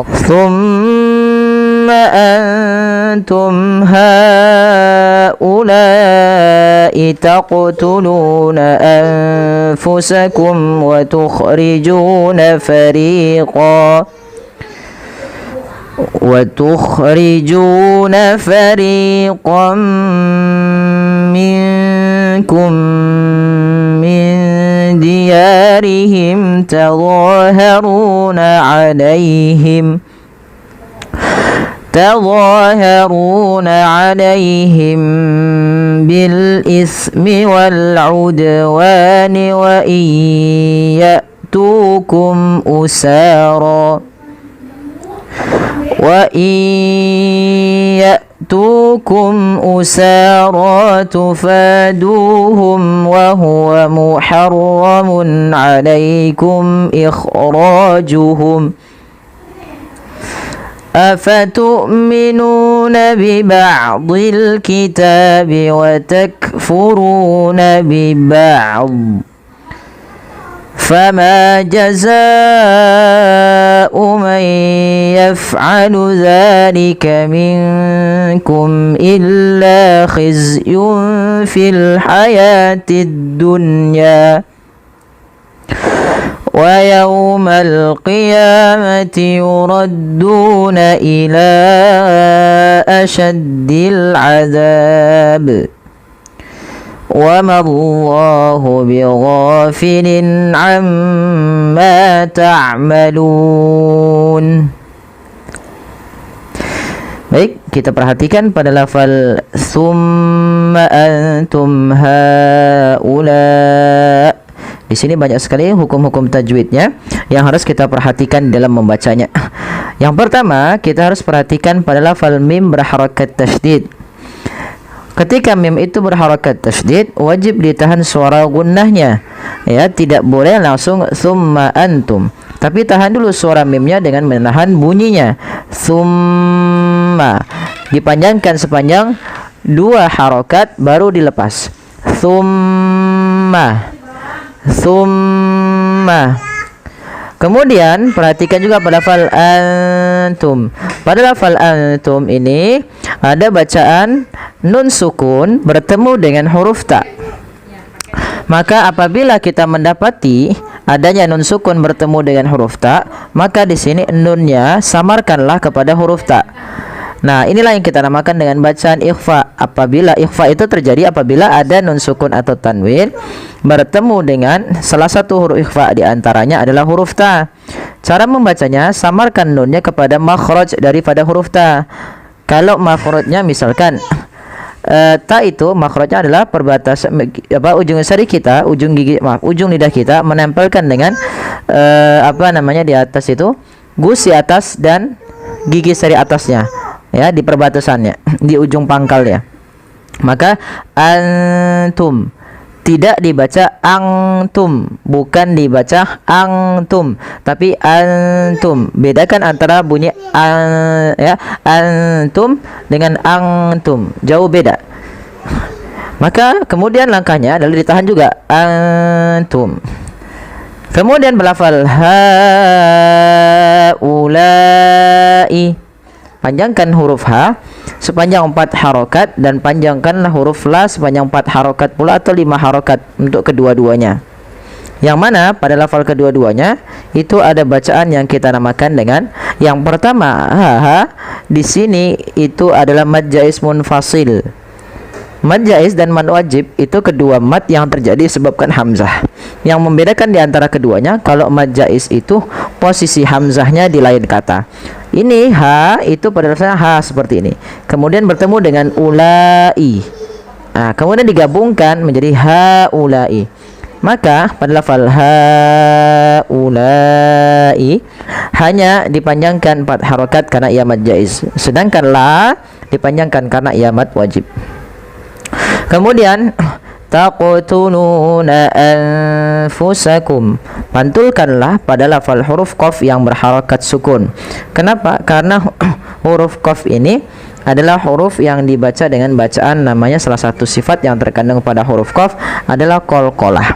ثم أنتم هؤلاء تقتلون أنفسكم وتخرجون فريقا منكم من ديارهم تظاهرون عليهم بالإثم والعدوان وإن يأتوكم أسارى تفادوهم وهو محرم عليكم إخراجهم أفتؤمنون ببعض الكتاب وتكفرون ببعض فما جزاء من يفعل ذلك منكم إلا خزي في الحياة الدنيا ويوم القيامة يردون إلى أشد العذاب وما الله بغافل عما تعملون. Baik, kita perhatikan pada lafal summa antum haula. Di sini banyak sekali hukum-hukum tajwidnya yang harus kita perhatikan dalam membacanya. Yang pertama, kita harus perhatikan pada lafal mim berharakat tasydid. Ketika mim itu berharakat tasydid, wajib ditahan suara gunnahnya. Ya, tidak boleh langsung summa antum. Tapi tahan dulu suara mimnya dengan menahan bunyinya. Summa. Dipanjangkan sepanjang 2 harokat baru dilepas. Summa. Kemudian perhatikan juga pada lafal antum. Pada lafal antum ini ada bacaan nun sukun bertemu dengan huruf ta. Maka apabila kita mendapati adanya nun sukun bertemu dengan huruf ta, maka di sini nunnya samarkanlah kepada huruf ta. Nah, inilah yang kita namakan dengan bacaan ikhfa. Apabila ikhfa itu terjadi apabila ada nun sukun atau tanwin bertemu dengan salah satu huruf ikhfa, di antaranya adalah huruf ta. Cara membacanya, samarkan nunnya kepada makhraj daripada huruf ta. Kalau makhrajnya misalkan ta itu makhrajnya adalah perbatasan ujung sari kita, ujung lidah kita menempelkan dengan di atas itu gusi atas dan gigi sari atasnya. Ya, di perbatasannya, di ujung pangkalnya. Maka antum tidak dibaca angtum, bukan dibaca angtum, tapi antum. Bedakan antara bunyi antum dengan angtum, jauh beda. Maka kemudian langkahnya adalah ditahan juga antum. Kemudian berlafal haulai. Panjangkan huruf H sepanjang 4 harokat dan panjangkanlah huruf La sepanjang 4 harokat pula atau 5 harokat untuk kedua-duanya. Yang mana pada lafal kedua-duanya itu ada bacaan yang kita namakan dengan yang pertama di sini itu adalah mad jaiz munfasil. Mad jaiz dan mad wajib itu kedua mad yang terjadi disebabkan hamzah. Yang membedakan di antara keduanya, kalau mad jaiz itu posisi hamzahnya di lain kata. Ini ha itu pada dasarnya ha seperti ini. Kemudian bertemu dengan ulai. Nah, kemudian digabungkan menjadi haulai. Maka pada lafal haulai hanya dipanjangkan 4 harokat karena ia mad jaiz. Sedangkan la dipanjangkan karena ia mad wajib. Kemudian taqtuluna anfusakum, pantulkanlah pada lafal huruf qaf yang berharakat sukun. Kenapa? Karena huruf qaf ini adalah huruf yang dibaca dengan bacaan namanya salah satu sifat yang terkandung pada huruf qaf adalah qalqalah.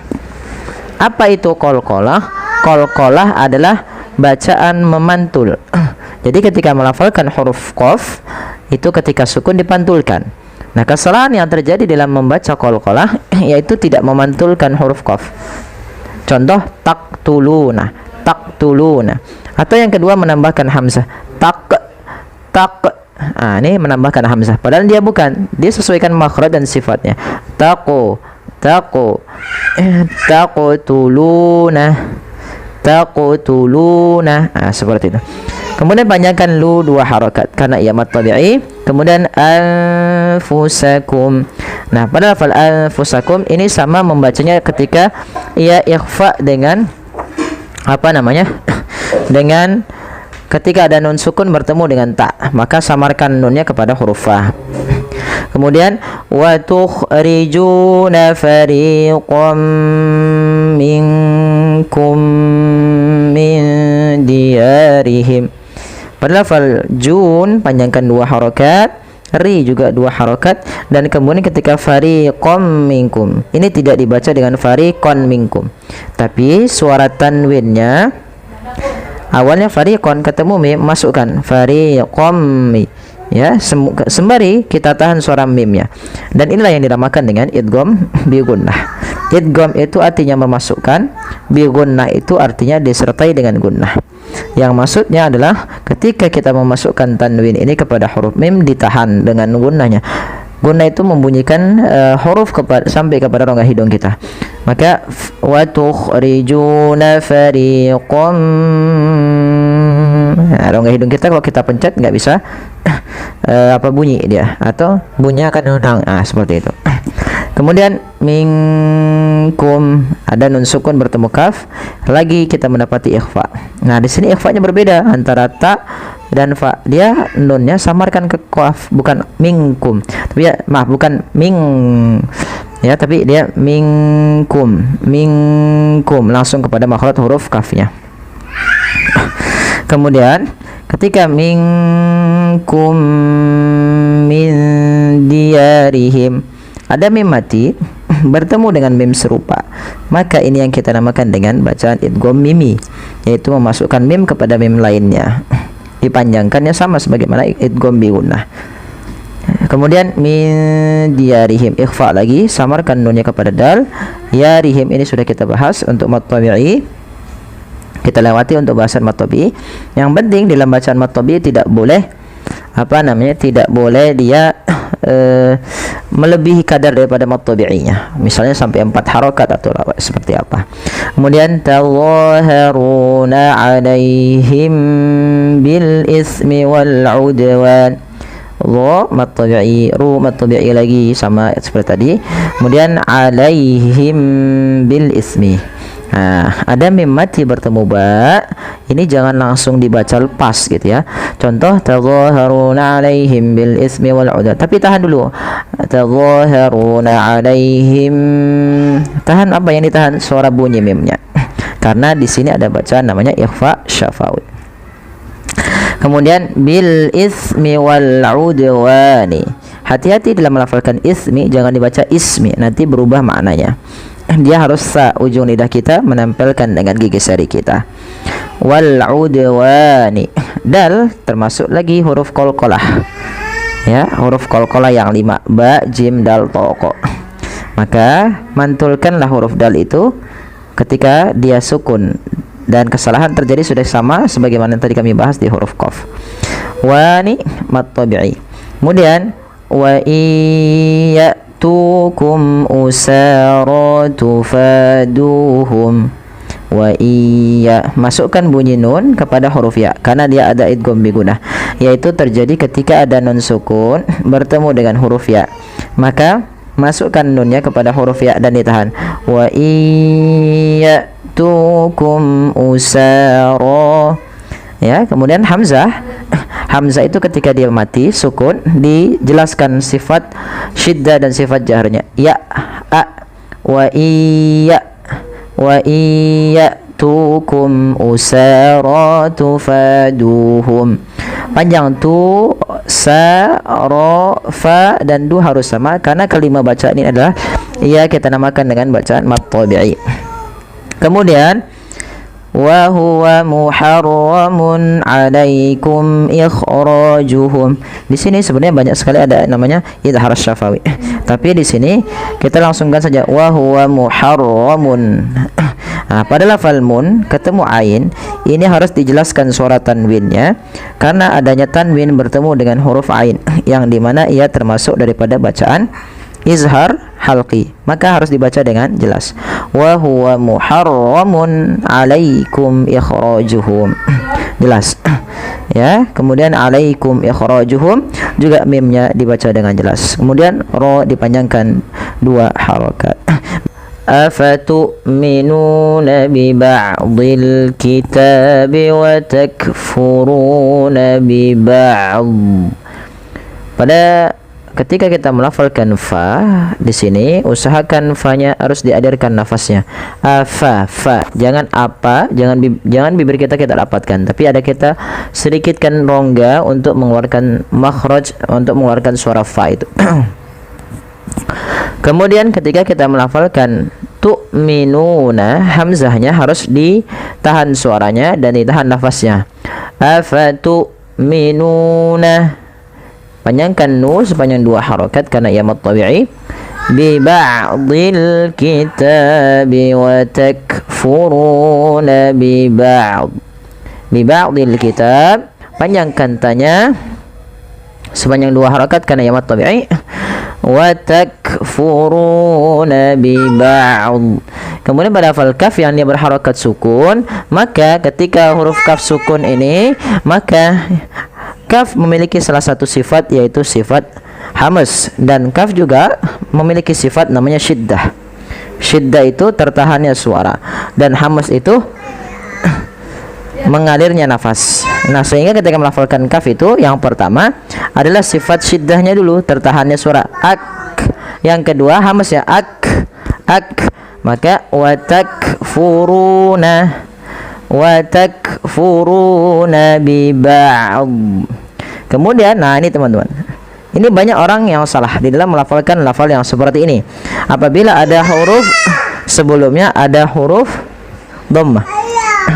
Apa itu qalqalah? Qalqalah adalah bacaan memantul. Jadi ketika melafalkan huruf qaf itu ketika sukun dipantulkan. Nah, kesalahan yang terjadi dalam membaca qalqalah yaitu tidak memantulkan huruf qaf. Contoh taqtuluna, taqtuluna. Atau yang kedua menambahkan hamzah. Ini menambahkan hamzah padahal dia bukan. Dia sesuaikan makhraj dan sifatnya. Taqtuluna. Seperti itu. Kemudian panjangkan lu 2 harakat karena ia mad tabi'i. Kemudian anfusakum. Nah, pada lafal anfusakum ini sama membacanya ketika ia ikhfa dengan dengan ketika ada nun sukun bertemu dengan ta, maka samarkan nunnya kepada huruf fa. Kemudian wa tukhrijuna fariqam minkum min diyarihim. Pada lafal jun panjangkan 2 harakat, ri juga 2 harakat, dan kemudian ketika fariqam minkum ini tidak dibaca dengan fariqon minkum, tapi suara tanwinnya awalnya fariqon ketemu mim, masukkan fariqam ya, sembari kita tahan suara mimnya. Dan inilah yang dinamakan dengan idgham bi gunnah. Idgham itu artinya memasukkan, bi gunnah itu artinya disertai dengan gunnah. Yang maksudnya adalah ketika kita memasukkan tanwin ini kepada huruf mim ditahan dengan gunnahnya. Gunnah itu membunyikan huruf sampai kepada rongga hidung kita. Maka wa tukhrijuna fariqam, rongga hidung kita kalau kita pencet nggak bisa bunyi dia, atau bunyi akan undang seperti itu. Kemudian minkum ada nun sukun bertemu kaf, lagi kita mendapati ikhfa. Nah, di sini ikhfanya berbeda antara ta dan fa. Dia nunnya samarkan ke kaf, bukan minkum. Tapi ya, bukan ming ya, tapi dia minkum langsung kepada makhraj huruf kafnya. Kemudian ketika minkum min diyarihim ada mim mati bertemu dengan mim serupa, maka ini yang kita namakan dengan bacaan idgham mimi, yaitu memasukkan mim kepada mim lainnya, dipanjangkannya sama sebagaimana idgham bi gunnah. Kemudian min diyarihim ikhfa lagi, samarkan nunnya kepada dal. Yarihim ini sudah kita bahas untuk mad tabi'i, kita lewati untuk bahasan mad tabi'i. Yang penting dalam bacaan mad tabi'i tidak boleh tidak boleh dia melebihi kadar daripada mad tabi'inya, misalnya sampai 4 harakat atau seperti apa. Kemudian tawaharuna alaihim bil ismi wal udwan, dha mad tabi'i, ru mad tabi'i lagi sama seperti tadi. Kemudian alaihim bil ismi. Nah, ada mim mati bertemu ba, ini jangan langsung dibaca lepas gitu ya. Contoh tadhaharuna alaihim bil ismi wal udwan, tapi tahan dulu. Tadhaharuna alaihim, tahan apa yang ditahan? Suara bunyi mimnya. Karena di sini ada bacaan namanya ikhfa syafawi. Kemudian bil ismi wal udwani. Hati-hati dalam melafalkan ismi, jangan dibaca ismi, nanti berubah maknanya. Dia harus ujung lidah kita menempelkan dengan gigi seri kita. Wal udwani, dal termasuk lagi huruf qalqalah ya, huruf qalqalah yang 5, ba, jim, dal, ta, qa. Maka mantulkanlah huruf dal itu ketika dia sukun, dan kesalahan terjadi sudah sama sebagaimana tadi kami bahas di huruf qaf. Wani mad tabi'i. Kemudian wa tukum usara tufaduhum, wa iya, masukkan bunyi nun kepada huruf ya karena dia ada idgham bi gunnah, yaitu terjadi ketika ada nun sukun bertemu dengan huruf ya, maka masukkan nunnya kepada huruf ya dan ditahan. Wa iya tukum usara ya. Kemudian hamzah itu ketika dia mati sukun dijelaskan sifat syiddah dan sifat jaharnya. Ya, a, wa iya tukum usara tufaduhum. Panjang tu, sa, ro, fa dan du harus sama karena kelima bacaan ini adalah, ya, kita namakan dengan bacaan mad tabi'i. Kemudian wa huwa muharramun 'alaikum ikhrajuhum. Di sini sebenarnya banyak sekali ada namanya idhar syafawi. Tapi di sini kita langsungkan saja wa huwa muharramun. Nah, pada lafal mun ketemu ain ini harus dijelaskan suara tanwinnya karena adanya tanwin bertemu dengan huruf ain yang dimana ia termasuk daripada bacaan izhar halqi, maka harus dibaca dengan jelas. Wa huwa muharramun 'alaikum ikhrajuhum. Jelas. Ya, kemudian 'alaikum ikhrajuhum juga mimnya dibaca dengan jelas. Kemudian ra dipanjangkan 2 harakat. Afatu'minuna bi ba'dil kitabi wa takfuruna bi ba'd. Pada ketika kita melafalkan fa di sini usahakan fa-nya harus diadarkan nafasnya. Fa, jangan apa, jangan bibir kita dapatkan, tapi ada kita sedikitkan rongga untuk mengeluarkan makhraj, untuk mengeluarkan suara fa itu. Kemudian ketika kita melafalkan tu'minuna, hamzahnya harus ditahan suaranya dan ditahan nafasnya. Afatu'minuna, panjangkan nun sepanjang 2 harakat karena ia mad tabi'i. Bi ba'dil kitabi wa takfuruna bi ba'd. Bi ba'dil kitab, panjangkan tanya sepanjang 2 harakat karena ia mad tabi'i. Wa takfuruna bi ba'd. Kemudian pada hafal kaf yang dia berharakat sukun, maka ketika huruf kaf sukun ini, maka kaf memiliki salah satu sifat yaitu sifat hamas, dan kaf juga memiliki sifat namanya syiddah. Syiddah itu tertahannya suara dan hamas itu mengalirnya nafas. Nah, sehingga ketika melafalkan kaf itu yang pertama adalah sifat syiddahnya dulu, tertahannya suara ak. Yang kedua hamasnya ak. Maka watakfuruna bi ba'd. Kemudian, nah ini teman-teman, ini banyak orang yang salah di dalam melafalkan lafal yang seperti ini. Apabila ada huruf sebelumnya ada huruf dhammah,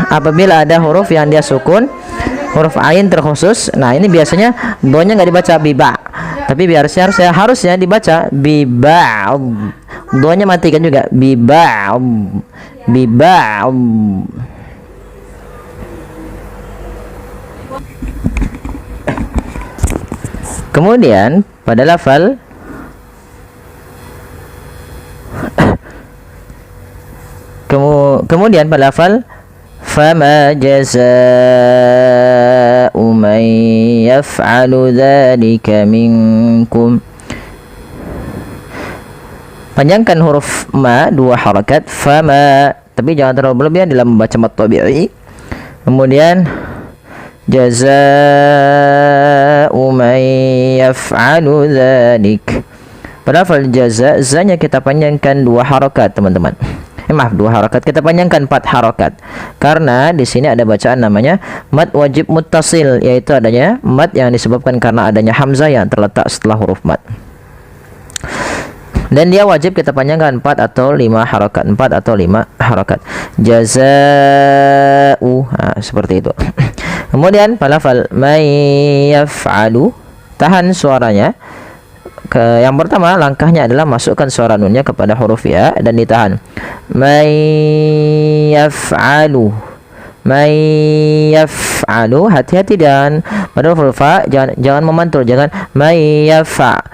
apabila ada huruf yang dia sukun, huruf ain terkhusus, nah ini biasanya donya nggak dibaca biba, tapi harusnya dibaca biba. Doanya matikan juga biba. Kemudian pada lafal kemudian pada lafal fama jazaa'u man yaf'alu dzalika minkum, panjangkan huruf ma 2 harakat fama, tapi jangan terlalu berlebihan dalam membaca mad tabi'i. Kemudian jazaa'u man yaf'alu dzalik. Pada lafal jaza, zanya kita panjangkan 2 harakat teman-teman. 2 harakat, kita panjangkan 4 harakat karena di sini ada bacaan namanya mad wajib muttasil, yaitu adanya mad yang disebabkan karena adanya hamzah yang terletak setelah huruf mad, dan dia wajib kita panjangkan 4 atau 5 harakat, 4 atau 5 harakat. Jazaa'u, nah, seperti itu. Kemudian pada lafal may yaf'alu, tahan suaranya. Yang pertama langkahnya adalah masukkan suara nunnya kepada huruf ya dan ditahan. May yaf'alu, hati-hati dan pada huruf fa jangan memantul, jangan may yaf'alu.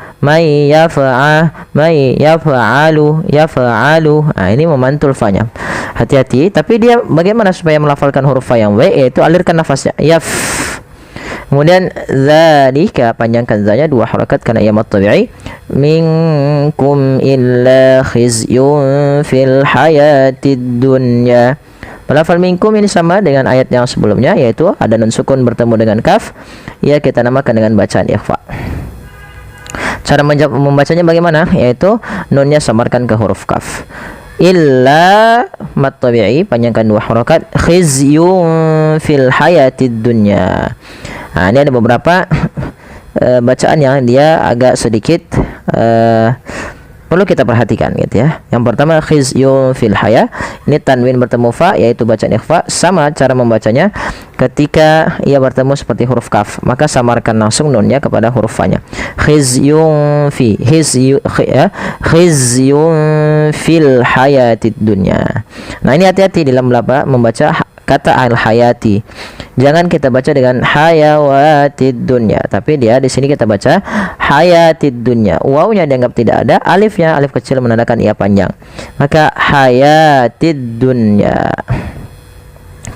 Nah, ini memantul fa-nya. Hati-hati, tapi dia bagaimana supaya melafalkan huruf fa yang w, yaitu alirkan nafasnya yaf. Kemudian dzalika, panjangkan zanya 2 harakat karena ia mad tabi'i. Minkum illa khizyun fil hayatid dunya. Lafal minkum ini sama dengan ayat yang sebelumnya, yaitu ada nun sukun bertemu dengan kaf, ya kita namakan dengan bacaan ikhfa. Cara membacanya bagaimana? Yaitu nunnya samarkan ke huruf kaf. Illa mad tabi'i, panjangkan 2 harakat. Khizyun fil hayatid dunya. Nah, ini ada beberapa bacaan yang dia agak sedikit perlu kita perhatikan gitu ya. Yang pertama khizyun fil haya, ini tanwin bertemu fa yaitu bacaan ikhfa, sama cara membacanya ketika ia bertemu seperti huruf kaf, maka samarkan langsung nunnya kepada huruf fa-nya. Khizyun fi, khizyun fil hayatid dunya. Nah, ini hati-hati dalam membaca kata al-hayati. Jangan kita baca dengan hayawatid dunya, tapi dia di sini kita baca hayatid dunya. Wawnya dianggap tidak ada, alifnya alif kecil menandakan ia panjang. Maka hayatid dunya.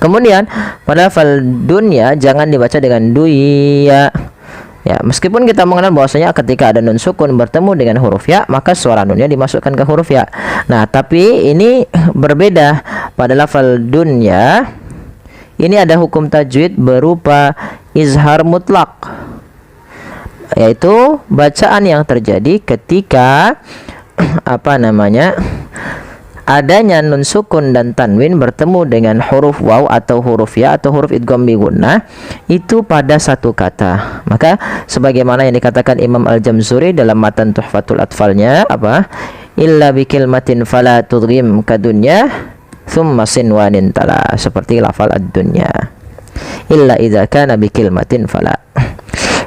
Kemudian pada lafal dunya jangan dibaca dengan duya. Ya, meskipun kita mengenal bahwasanya ketika ada nun sukun bertemu dengan huruf ya, maka suara nunnya dimasukkan ke huruf ya. Nah, tapi ini berbeda pada lafal dunya. Ini ada hukum tajwid berupa izhar mutlak, yaitu bacaan yang terjadi ketika adanya nun sukun dan tanwin bertemu dengan huruf waw atau huruf ya atau huruf idgham bi gunnah itu pada satu kata. Maka sebagaimana yang dikatakan Imam Al-Jamzuri dalam matan Tuhfatul Atfalnya, illa bi kilmatin fala tudghim kadunya thumma sinwanin tala, seperti lafal ad-dunya, illa idza kana bi kilmatin fala.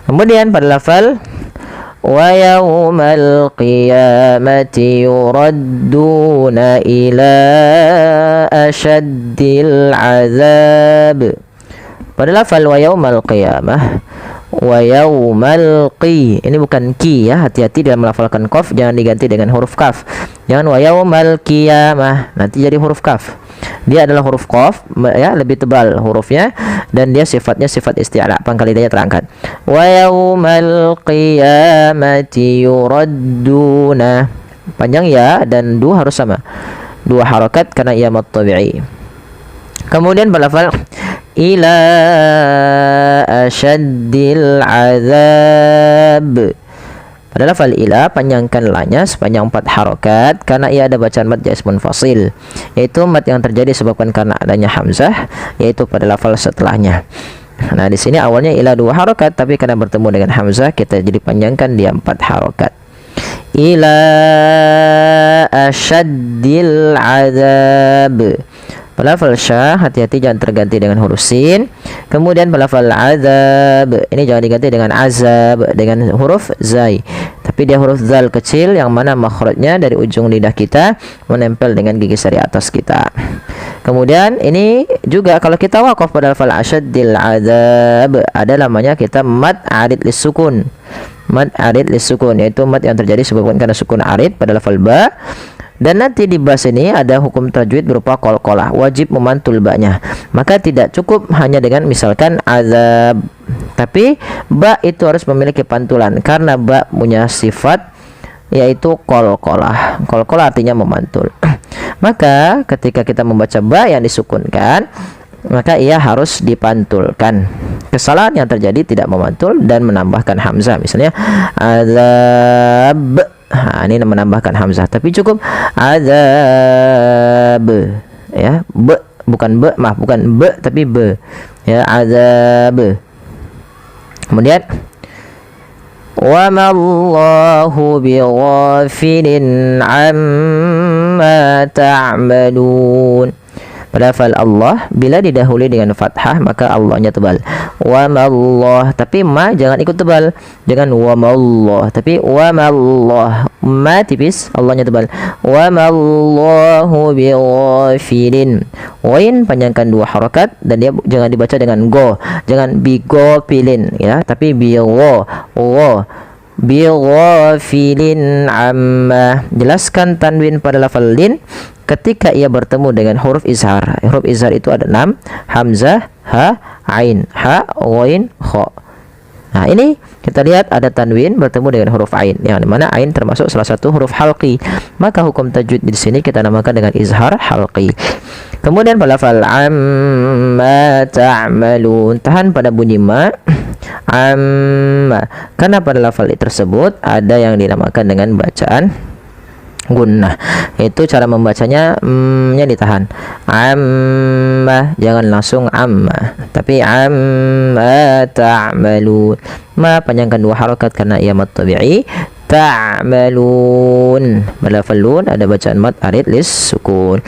Kemudian pada lafal wa yaumal qiyamati yuradduna ila asyaddil azab. Pada lafal wa yaumal qiyamah, wa yaumal qi, ini bukan ki ya, hati-hati dalam melafalkan qaf, jangan diganti dengan huruf kaf. Jangan wa yaumal qiyamah, nanti jadi huruf kaf. Dia adalah huruf qaf ya, lebih tebal hurufnya, dan dia sifatnya sifat isti'la, pangkal lidahnya terangkat. Wa yaumal qiyamati yuradduna, panjang ya dan du harus sama, dua harakat karena ia mad tabi'i. Kemudian berlafal ila asyaddil azab. Pada lafal ila panjangkan la-nya sepanjang 4 harakat karena ia ada bacaan mad jaiz munfasil, yaitu mad yang terjadi disebabkan karena adanya hamzah, yaitu pada lafal setelahnya. Nah, di sini awalnya ila 2 harakat, tapi karena bertemu dengan hamzah kita jadi panjangkan dia 4 harakat. Ila asyaddil azab. Lafal syah, hati-hati jangan terganti dengan huruf sin. Kemudian lafal azab, ini jangan diganti dengan azab dengan huruf zai, tapi dia huruf zal kecil yang mana makhrajnya dari ujung lidah kita menempel dengan gigi sari atas kita. Kemudian ini juga kalau kita waqaf pada lafal asyaddil azab, ada namanya kita mad arid lisukun. Mad arid lisukun, yaitu mad yang terjadi sebabkan karena sukun arid pada lafal ba. Dan nanti di bas ini ada hukum tajwid berupa qalqalah, wajib memantul ba-nya. Maka tidak cukup hanya dengan misalkan azab, tapi ba itu harus memiliki pantulan karena ba punya sifat yaitu qalqalah. Qalqalah artinya memantul. Maka ketika kita membaca ba yang disukunkan, maka ia harus dipantulkan. Kesalahan yang terjadi tidak memantul dan menambahkan hamzah, misalnya azab. Nah, ini menambahkan hamzah, tapi cukup azab ya, be bukan be, maaf bukan be tapi be ya, azab. Kemudian wa mallahu bighafilin amma ta'malun. Pada lafal Allah bila didahului dengan fathah maka Allahnya tebal. Wa mallah, tapi ma jangan ikut tebal. Jangan wa mallah, tapi wa mallah, ma tipis, Allahnya tebal. Wa mallahu bighafilin. Wain panjangkan 2 harakat dan dia jangan dibaca dengan go. Jangan bighafilin ya, tapi bigo. Bighafilin amma. Jelaskan tanwin pada lafal lin ketika ia bertemu dengan huruf izhar. Huruf izhar itu ada 6, hamzah, ha, ain, ha, ghain, kha. Nah, ini kita lihat ada tanwin bertemu dengan huruf ain, yang mana ain termasuk salah satu huruf halqi. Maka hukum tajwid di sini kita namakan dengan izhar halqi. Kemudian pada lafal amma ta'malun, tahan pada bunyi ma, amma, karena pada lafal tersebut ada yang dinamakan dengan bacaan gunnah, itu cara membacanya nya ditahan, amma, jangan langsung amma, tapi amma ta'malun. Ma panjangkan 2 harakat karena ia mad tabi'i, ta'malun. Pada lafal nun ada bacaan mad arid lis sukun.